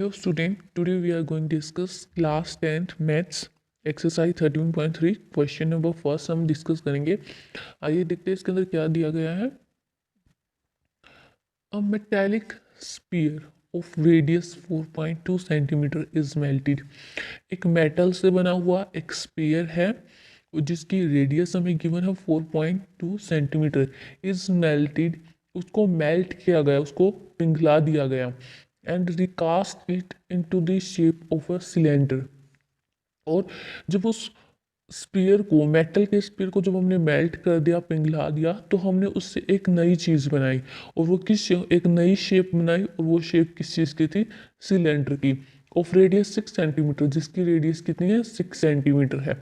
Hello student, today we are going to discuss class 10th maths exercise 13.3 question number first हम discuss करेंगे। आइए देखते हैं इसके अंदर क्या दिया गया है। A metallic sphere of radius 4.2 centimetre is melted. एक मेटल से बना हुआ एक स्पीयर है जिसकी रेडियस हमें गिवन है 4.2 सेंटीमीटर इज मेल्टेड। उसको मेल्ट किया गया, उसको पिघला दिया गया and recast it into the shape of a cylinder. और जब उस स्पीयर को, मेटल के स्पीयर को जब हमने मेल्ट कर दिया, पिघला दिया, तो हमने उससे एक नई चीज़ बनाई। और वो एक नई शेप बनाई, और वो शेप किस चीज़ की थी? सिलेंडर की। ऑफ रेडियस 6 सेंटीमीटर, जिसकी रेडियस कितनी है? 6 सेंटीमीटर है।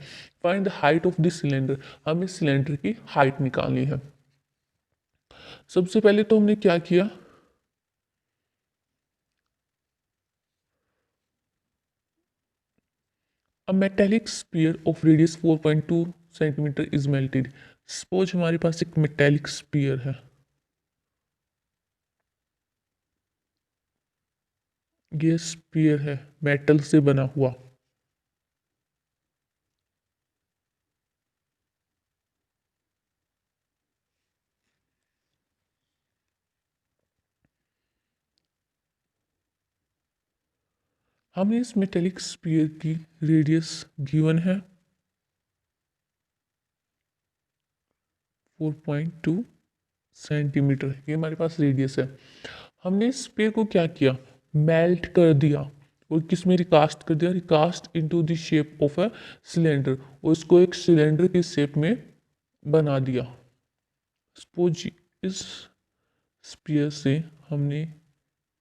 Find the height of this cylinder, हमें सिलेंडर की हाइट निकालनी है। सबसे पहले तो हमने क्या किया, A metallic sphere of radius 4.2 centimetre is melted। Suppose हमारे पास एक मेटेलिक स्पीयर है, ये स्पीयर है मेटल से बना हुआ। हमें इस मेटेलिक स्पीयर की रेडियस गिवन है 4.2 सेंटीमीटर, ये हमारे पास रेडियस है। हमने इस स्पीयर को क्या किया? मेल्ट कर दिया। और किस में रिकास्ट कर दिया? Recast into the shape of a cylinder, और इसको एक सिलेंडर की शेप में बना दिया। सपोज इस स्पीयर से हमने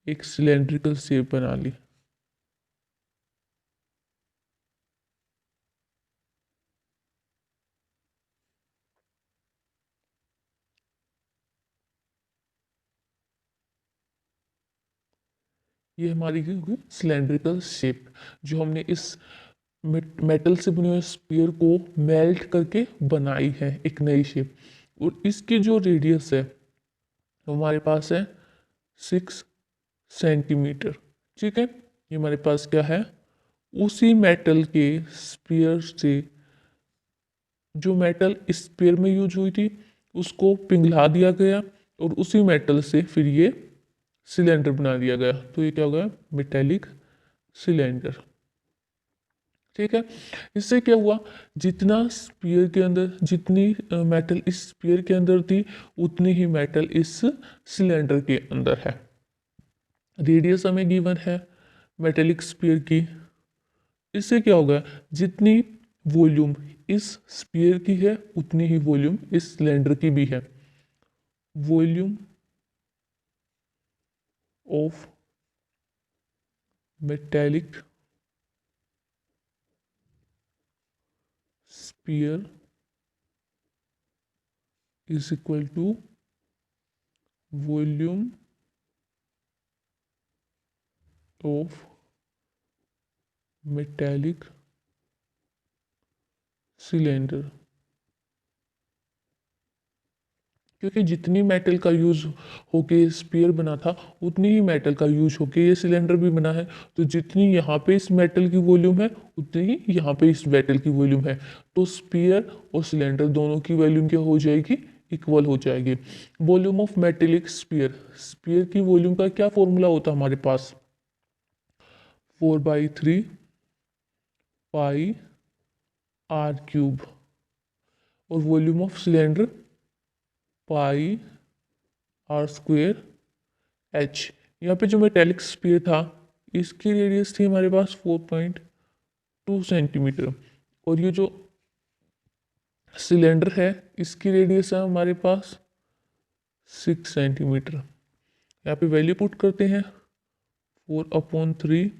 एक सिलेंड्रिकल शेप बना ली। ये हमारी होगी सिलेंड्रिकल शेप, जो हमने इस मेटल से बने हुए स्पीयर को मेल्ट करके बनाई है, एक नई शेप। और इसकी जो रेडियस है हमारे पास है 6 सेंटीमीटर। ठीक है, ये हमारे पास क्या है? उसी मेटल के स्पीयर से, जो मेटल इस स्पीयर में यूज हुई थी, उसको पिघला दिया गया, और उसी मेटल से फिर ये सिलेंडर बना दिया गया। तो ये क्या हो गया? Metallic cylinder. ठीक है, इससे क्या हुआ? जितना स्पीयर के अंदर, जितनी मेटल इस स्पीयर के अंदर थी, उतनी ही मेटल इस सिलेंडर के अंदर है। रेडियस हमें गिवन है मेटेलिक स्पीयर की। इससे क्या होगा? जितनी वॉल्यूम इस स्पीयर की है, उतनी ही वॉल्यूम इस सिलेंडर की भी है। Volume of metallic sphere is equal to volume of metallic cylinder. क्योंकि जितनी मेटल का यूज होके स्पीयर बना था, उतनी ही मेटल का यूज होके ये सिलेंडर भी बना है। तो जितनी यहाँ पे इस मेटल की वॉल्यूम है, उतनी ही यहाँ पे इस मेटल की वॉल्यूम है। तो स्पीयर और सिलेंडर दोनों की वॉल्यूम क्या हो जाएगी? इक्वल हो जाएगी। Volume of metallic sphere, sphere की वॉल्यूम का क्या फॉर्मूला होता है हमारे पास? 4/3 पाई आर क्यूब। और volume of cylinder pi r square h. यहाँ पे जो मेटेलिक स्पीयर था, इसकी रेडियस थी हमारे पास 4.2 सेंटीमीटर। और ये जो सिलेंडर है, इसकी रेडियस है हमारे पास 6 सेंटीमीटर। यहाँ पे वैल्यू पुट करते हैं, 4/3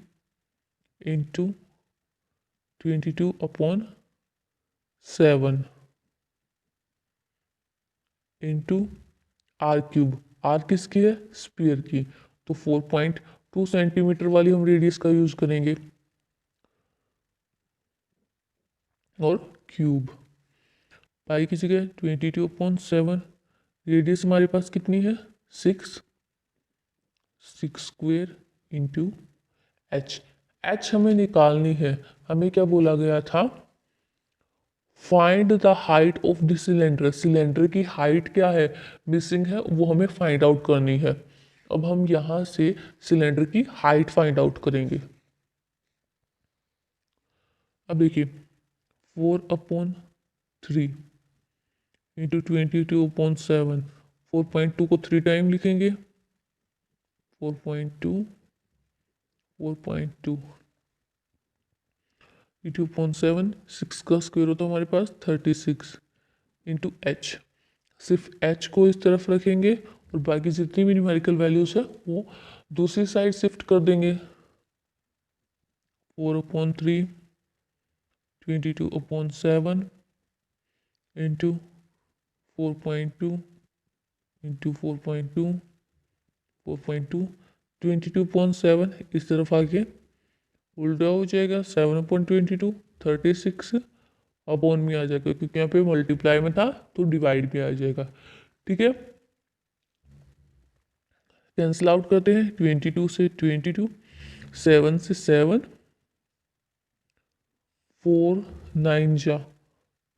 into 22/7 into r cube. R किसकी है? स्पीयर की। तो 4.2 सेंटीमीटर वाली हम रेडियस का यूज करेंगे, और क्यूब। पाई की जगह 22/7। रेडियस हमारे पास कितनी है? 6 स्क्वेयर इंटू एच। एच हमें निकालनी है। हमें क्या बोला गया था? Find the height of the cylinder. Cylinder की हाइट क्या है, मिसिंग है, वो हमें फाइंड आउट करनी है। अब हम यहाँ से सिलेंडर की हाइट फाइंड आउट करेंगे। अब देखिए 4/3 इंटू 22/7। 4.2 को 3 टाइम लिखेंगे। 4.2 4.2 2/7। 6 का स्क्वायर होता है हमारे पास 36 इंटू एच। सिर्फ एच को इस तरफ रखेंगे और बाकी जितनी भी न्यूमेरिकल वैल्यूज है वो दूसरी साइड शिफ्ट कर देंगे। 4/3 22/7 इंटू 4.2 इंटू 4.2 4.2 22/7 इस तरफ आके उल्टा हो जाएगा। 7/22 36 अपॉन में आ जाएगा, क्योंकि यहाँ पे मल्टीप्लाई में था तो डिवाइड में आ जाएगा। ठीक है, कैंसिल आउट करते हैं। 22 से 22, 7 से 7, 4 9 जा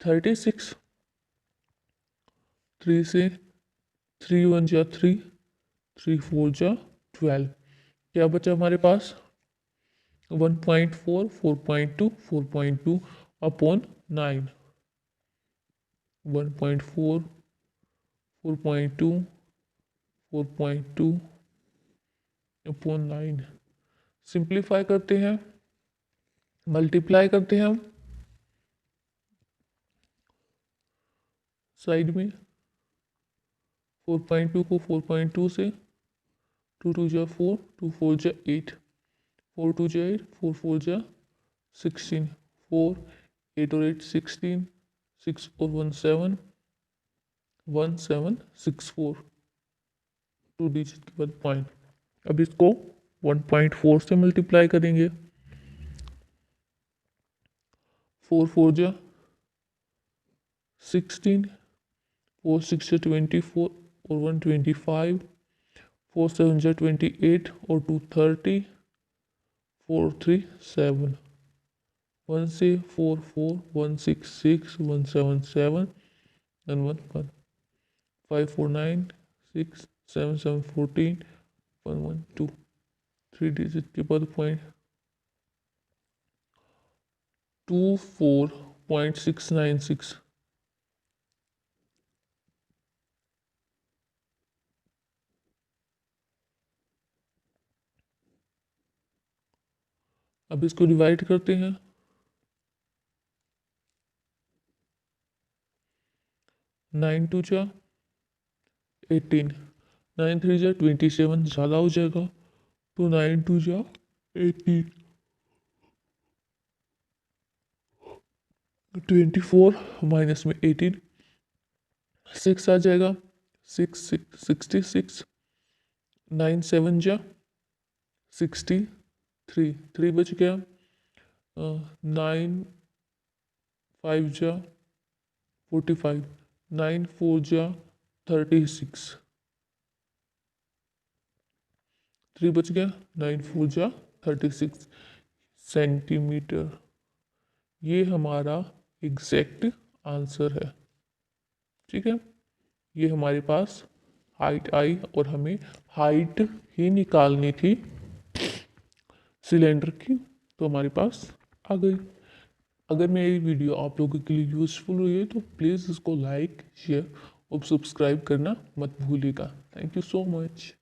36, 3 से 3 1 जा 3, 3 4 जा 12। क्या बचा हमारे पास? 1.4 4.2 4.2 अपॉन 9। 1.4 4.2 4.2 अपॉन 9। सिंप्लीफाई करते हैं, मल्टीप्लाई करते हैं हम साइड में। 4.2 को 4.2 से 2 2 जा 4, 2 4 जा 8, 4 2 जा 8, 4 4 जा 16, 4 8 और 8 16, 6 और 1 7, 1 7 6 4, 2 डिजिट के बाद पॉइंट। अब इसको 1.4 से मल्टीप्लाई करेंगे। 4 4 जा 16, 4 6 जा 24 और 1 25, 4 7 जा 28 और 2 30, 4 3 7, 1 से 4 4, 1 6 6, 1 7 7 and 1 1, 5 4 9 6 7 7 14, 1 1 2, 3 डिजिट के बाद पॉइंट। 24.696। अब इसको डिवाइड करते हैं। 9 2 जा 18, 9 3 जा 27, ज़्यादा हो जाएगा तो 9 2 जा 18, 24 माइनस में 18, 6 आ जाएगा। 6 6 66, 9 7 जा 63, 3 बच गया। 9 5 जा 45, 9 4 जा 36, 3 बच गया। 9 4 जा 36 सेंटीमीटर। ये हमारा एग्जैक्ट आंसर है। ठीक है, ये हमारे पास हाइट आई और हमें हाइट ही निकालनी थी सिलेंडर की, तो हमारे पास आ गई। अगर मेरी वीडियो आप लोगों के लिए यूज़फुल हुई है तो प्लीज़ इसको लाइक शेयर और सब्सक्राइब करना मत भूलिएगा। Thank you so much.